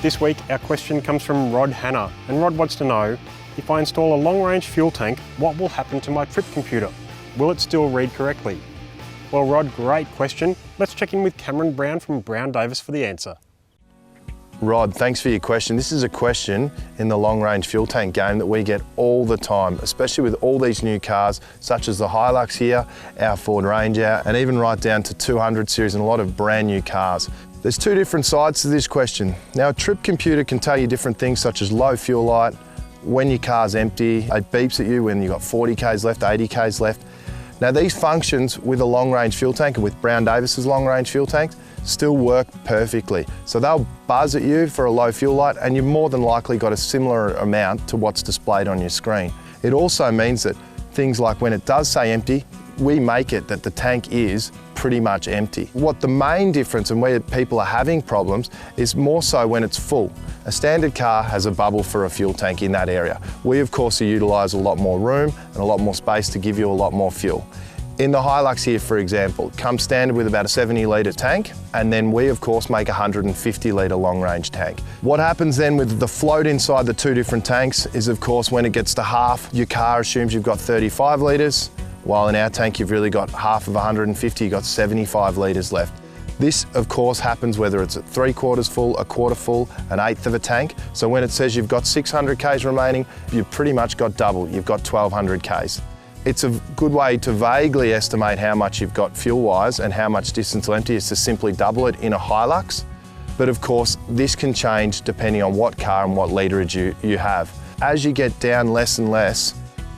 This week, our question comes from Rod Hanah, and Rod wants to know, if I install a long-range fuel tank, what will happen to my trip computer? Will it still read correctly? Well, Rod, great question. Let's check in with Cameron Brown from Brown Davis for the answer. Rod, thanks for your question. This is a question in the long-range fuel tank game that we get all the time, especially with all these new cars, such as the Hilux here, our Ford Ranger, and even right down to 200 series and a lot of brand new cars. There's two different sides to this question. Now, a trip computer can tell you different things such as low fuel light, when your car's empty, it beeps at you when you've got 40 Ks left, 80 Ks left. Now, these functions with a long-range fuel tank and with Brown Davis's long-range fuel tanks still work perfectly. So they'll buzz at you for a low fuel light and you've more than likely got a similar amount to what's displayed on your screen. It also means that things like when it does say empty, we make it that the tank is pretty much empty. What the main difference and where people are having problems is more so when it's full. A standard car has a bubble for a fuel tank in that area. We of course utilise a lot more room and a lot more space to give you a lot more fuel. In the Hilux here, for example, it comes standard with about a 70 litre tank, and then we of course make a 150 litre long range tank. What happens then with the float inside the two different tanks is of course when it gets to half, your car assumes you've got 35 litres, while in our tank you've really got half of 150, you've got 75 litres left. This of course happens whether it's at 3/4 full, a quarter full, an eighth of a tank. So when it says you've got 600 Ks remaining, you've pretty much got double, you've got 1200 Ks. It's a good way to vaguely estimate how much you've got fuel-wise and how much distance will empty is to simply double it in a Hilux. But of course, this can change depending on what car and what literage you have. As you get down less and less,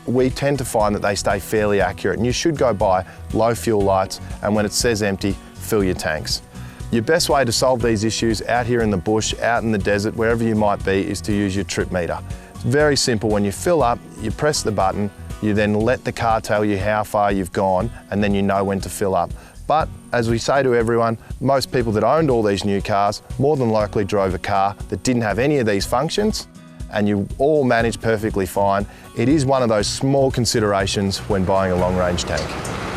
we tend to find that they stay fairly accurate, and you should go by low fuel lights, and when it says empty, fill your tanks. Your best way to solve these issues out here in the bush, out in the desert, wherever you might be, is to use your trip meter. It's very simple. When you fill up, you press the button, you then let the car tell you how far you've gone, and then you know when to fill up. But as we say to everyone, most people that owned all these new cars more than likely drove a car that didn't have any of these functions, and you all managed perfectly fine. It is one of those small considerations when buying a long-range tank.